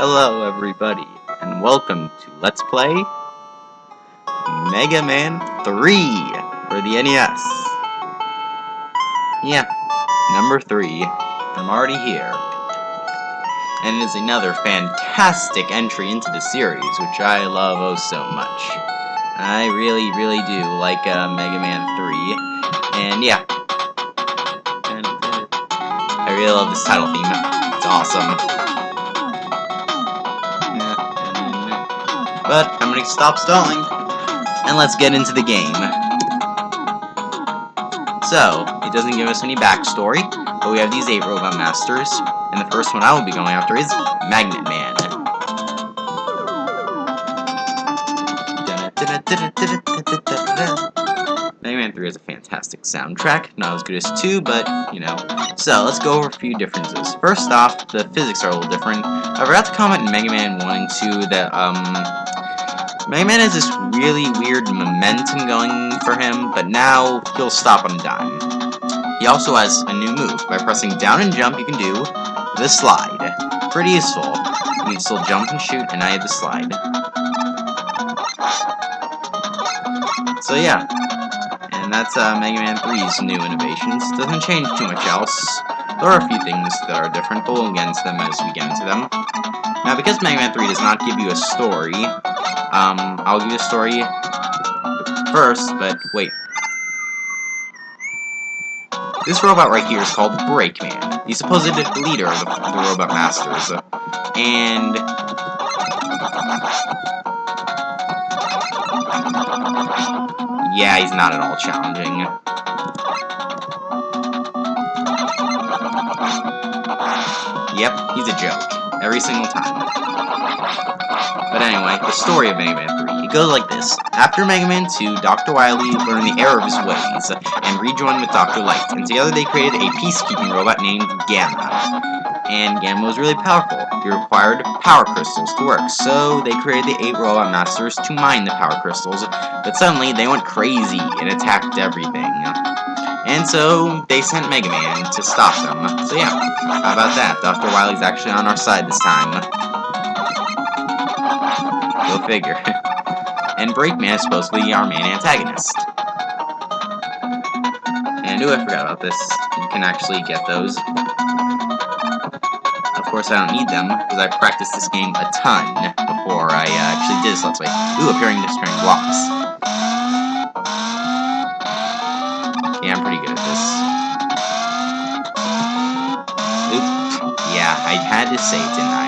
Hello everybody, and welcome to Let's Play Mega Man 3 for the NES. Yeah, number 3. I'm already here. And it is another fantastic entry into the series, which I love oh so much. I really do like Mega Man 3. And yeah. I really love this title theme. It's awesome. But I'm gonna stop stalling, and let's get into the game. So, it doesn't give us any backstory, but we have these 8 Robot Masters, and the first one I will be going after is Magnet Man. Mega Man 3 has a fantastic soundtrack, not as good as 2, but, you know. So, let's go over a few differences. First off, the physics are a little different. I forgot to comment in Mega Man 1 and 2 that, Mega Man has this really weird momentum going for him, but now he'll stop on a dime. He also has a new move. By pressing down and jump, you can do the slide. Pretty useful. You can still jump and shoot, and I had the slide. So yeah, and that's Mega Man 3's new innovations. Doesn't change too much else. There are a few things that are different, but we'll get into them as we get into them. Now, because Mega Man 3 does not give you a story, I'll give you a story first, but wait. This robot right here is called Breakman, the supposed leader of the Robot Masters, and yeah, he's not at all challenging. Yep, he's a joke, every single time. But anyway, the story of Mega Man 3. It goes like this. After Mega Man 2, Dr. Wily learned the error of his ways and rejoined with Dr. Light, and together they created a peacekeeping robot named Gamma. And Gamma was really powerful. He required power crystals to work, so they created the 8 Robot Masters to mine the power crystals, but suddenly they went crazy and attacked everything. And so they sent Mega Man to stop them. So yeah, how about that? Dr. Wily's actually on our side this time. Go figure. And Breakman is supposed to be our main antagonist. And I forgot about this. You can actually get those. Of course, I don't need them, because I practiced this game a ton before I actually did this Let's Play. Ooh, appearing disappearing blocks. Yeah, I'm pretty good at this. Oops. Yeah, I had to say it, didn't I?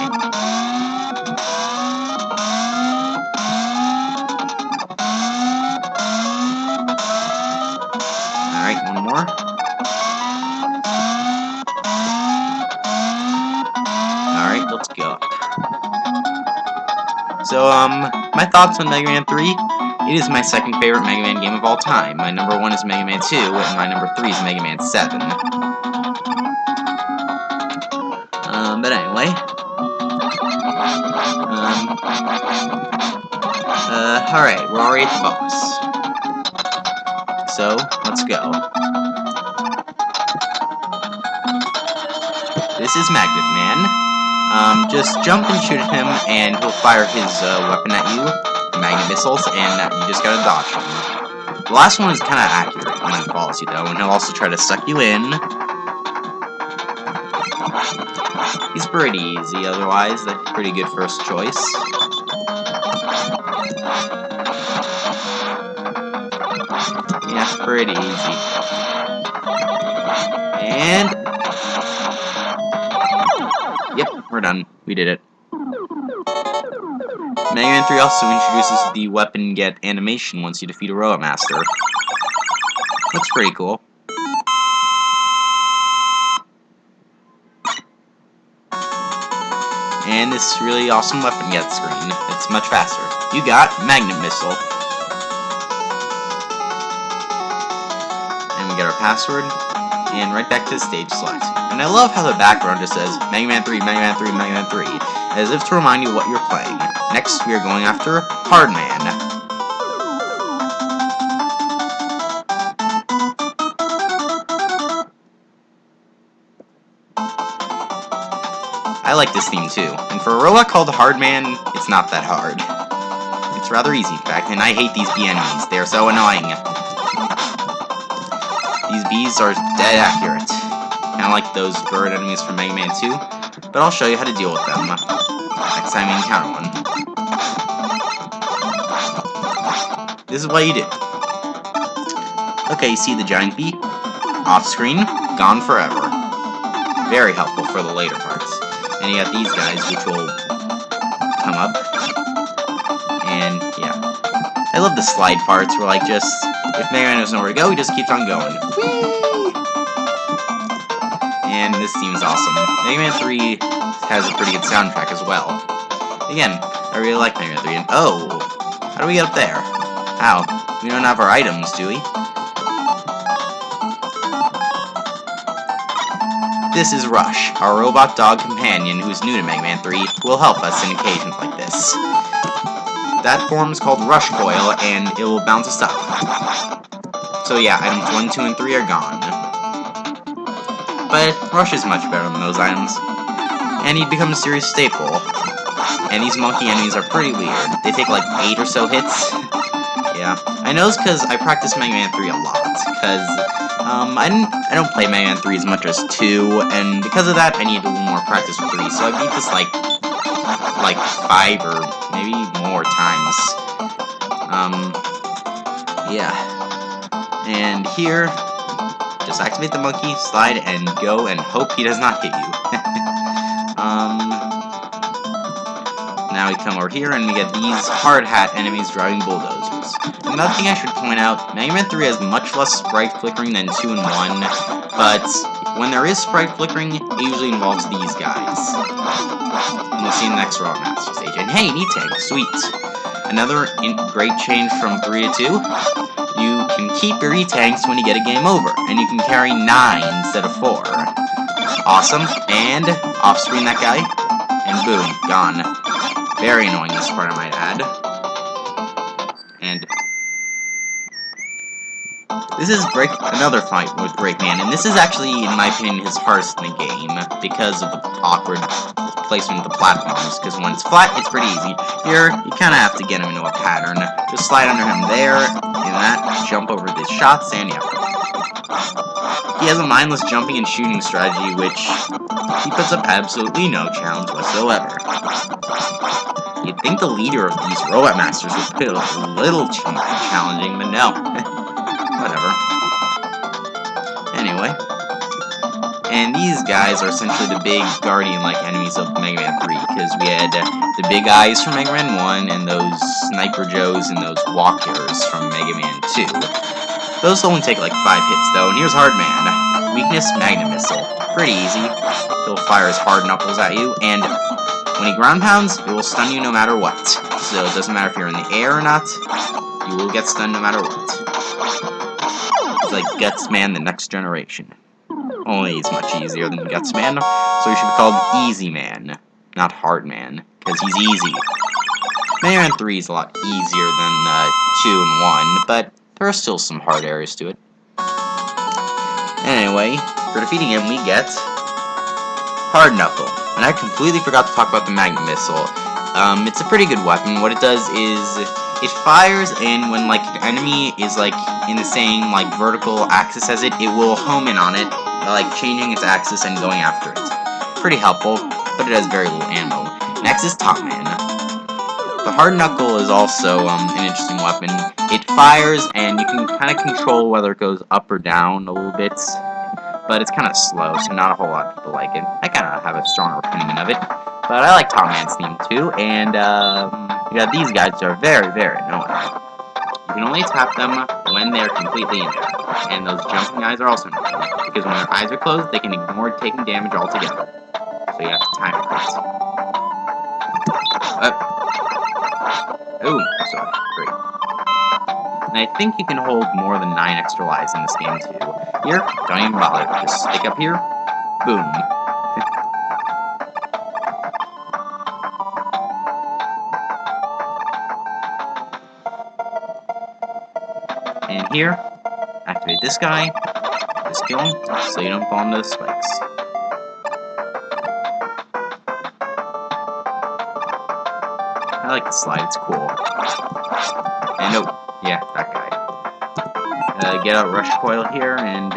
Alright, one more. Alright, let's go. So, my thoughts on Mega Man 3? It is my second favorite Mega Man game of all time. My number 1 is Mega Man 2, and my number 3 is Mega Man 7. But anyway. Alright, we're already at the boss. So, let's go. This is Magnet Man. Just jump and shoot at him, and he'll fire his weapon at you, magnet missiles, and you just gotta dodge him. The last one is kinda accurate when he follows you, though, and he'll also try to suck you in. He's pretty easy, otherwise. That's a pretty good first choice. Yeah, pretty easy. And yep, we're done. We did it. Mega Man 3 also introduces the weapon get animation once you defeat a Robot Master. Looks pretty cool. And this really awesome weapon get screen. It's much faster. You got Magnet Missile. And we get our password. And right back to the stage select. And I love how the background just says Mega Man 3, Mega Man 3, Mega Man 3, as if to remind you what you're playing. Next, we are going after Hardman. I like this theme too. And for a robot called Hardman, it's not that hard. It's rather easy, in fact, and I hate these bee enemies. They are so annoying. These bees are dead accurate. Kind of like those bird enemies from Mega Man 2, but I'll show you how to deal with them next time you encounter one. This is what you do. Okay, you see the giant bee? Off screen, gone forever. Very helpful for the later parts. And you got these guys, which will come up. And, yeah. I love the slide parts where, like, just, if Mega Man doesn't know where to go, he just keeps on going. Whee! And this theme is awesome. Mega Man 3 has a pretty good soundtrack as well. Again, I really like Mega Man 3. And, oh! How do we get up there? How? We don't have our items, do we? This is Rush, our robot dog companion who's new to Mega Man 3, who will help us in occasions like this. That form is called Rush Coil, and it will bounce us up. So yeah, items 1, 2, and 3 are gone. But Rush is much better than those items. And he'd become a serious staple. And these monkey enemies are pretty weird. They take like 8 or so hits. Yeah. I know it's because I practiced Mega Man 3 a lot, because I don't play Mega Man 3 as much as 2, and because of that, I need a little more practice with 3, so I beat this like 5 or maybe more times. Yeah. And here, just activate the monkey, slide, and go, and hope he does not hit you. Now we come over here, and we get these hard hat enemies driving bulldozers. Another thing I should point out, Mega Man 3 has much less sprite flickering than 2 and 1, but when there is sprite flickering, it usually involves these guys. And we'll see in the next Robot Master stage. And hey, Nitang, sweet! Another great change from 3 to 2, you can keep your E-Tanks when you get a game over, and you can carry 9 instead of 4. Awesome, and off-screen that guy, and boom, gone. Very annoying this part, I might add. And this is another fight with Breakman, and this is actually, in my opinion, his hardest in the game because of the awkward placement of the platforms. Because when it's flat, it's pretty easy. Here, you kind of have to get him into a pattern. Just slide under him there, and that, jump over the shots, and yeah. He has a mindless jumping and shooting strategy, which he puts up absolutely no challenge whatsoever. You'd think the leader of these Robot Masters would put it a little challenging, but no. Whatever. Anyway. And these guys are essentially the big guardian-like enemies of Mega Man 3, because we had the big eyes from Mega Man 1, and those Sniper Joes and those Walkers from Mega Man 2. Those only take like 5 hits, though, and here's Hardman. Weakness, Magnet Missile. Pretty easy. He'll fire his hard knuckles at you, and when he ground pounds, it will stun you no matter what. So it doesn't matter if you're in the air or not, you will get stunned no matter what. It's like Gutsman the Next Generation. Only he's much easier than Gutsman, so he should be called Easy Man, not Hard Man, because he's easy. Mega Man 3 is a lot easier than 2 and 1, but there are still some hard areas to it. Anyway, for defeating him, we get Hard Knuckle. And I completely forgot to talk about the Magnet Missile. It's a pretty good weapon. What it does is, it fires, and when, like, an enemy is, like, in the same, like, vertical axis as it, it will home in on it, like, changing its axis and going after it. Pretty helpful, but it has very little ammo. Next is Top Man. The Hard Knuckle is also, an interesting weapon. It fires, and you can kind of control whether it goes up or down a little bit. But it's kind of slow, so not a whole lot of people like it. I kind of have a stronger opinion of it. But I like Top Man's theme too, and you got these guys that are very, very annoying. You can only tap them when they're completely injured. And those jumping eyes are also annoying, because when their eyes are closed, they can ignore taking damage altogether. So you have to time it right. Oh, sorry, great. And I think you can hold more than 9 extra lives in this game too. Here, don't even bother. Just stick up here. Boom. And here, activate this guy. Just kill him, so you don't fall into the spikes. like the slide, it's cool. And oh, yeah, that guy. Get out Rush Coil here, and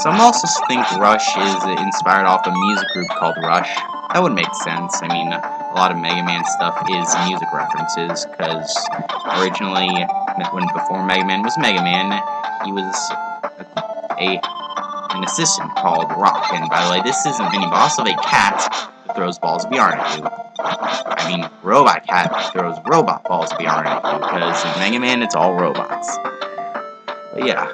some also think Rush is inspired off a music group called Rush. That would make sense. I mean, a lot of Mega Man stuff is music references, because originally, before Mega Man was Mega Man, he was an assistant called Rock. And by the way, this is a mini-boss of a cat that throws balls of yarn at you. I mean, Robot Cat throws robot balls of yarn at you, because in Mega Man, it's all robots. But yeah.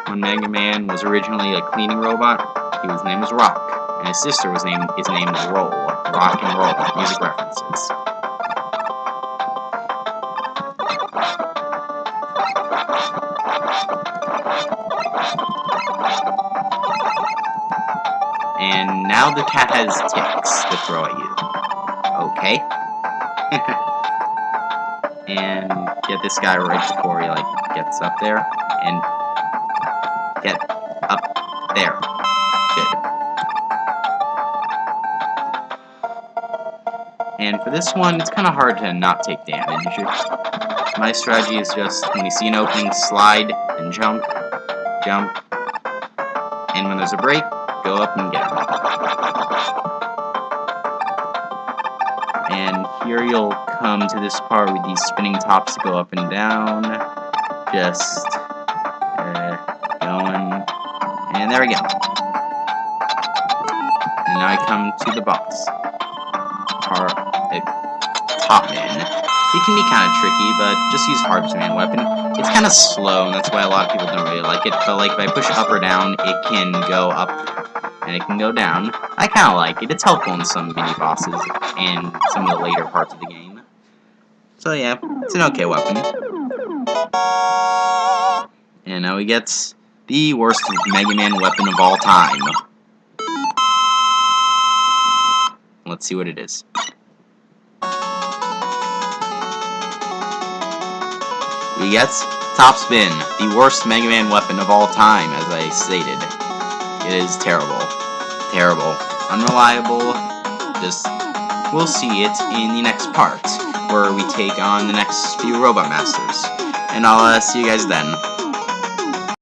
When Mega Man was originally a cleaning robot, his name was Rock, and his sister is named Roll. Rock and Roll, music references. And now the cat has ticks to throw at you. Okay. And get this guy right before he gets up there, and get up there. Good. And for this one, it's kind of hard to not take damage. My strategy is just, when you see an opening, slide and jump, jump, and when there's a break, go up and get him. And here you'll come to this part with these spinning tops to go up and down. Just going, and there we go. And now I come to the boss, or the Top Man. He can be kind of tricky, but just use Harvestman weapon. It's kind of slow, and that's why a lot of people don't really like it. But if I push up or down, it can go up and it can go down. I kind of like it. It's helpful in some mini bosses and some of the later parts of the game. So yeah, it's an okay weapon. And now he gets the worst Mega Man weapon of all time. Let's see what it is. He gets Top Spin, the worst Mega Man weapon of all time, as I stated. It is terrible. Terrible. Unreliable. Just, we'll see it in the next part, where we take on the next few Robot Masters. And I'll see you guys then.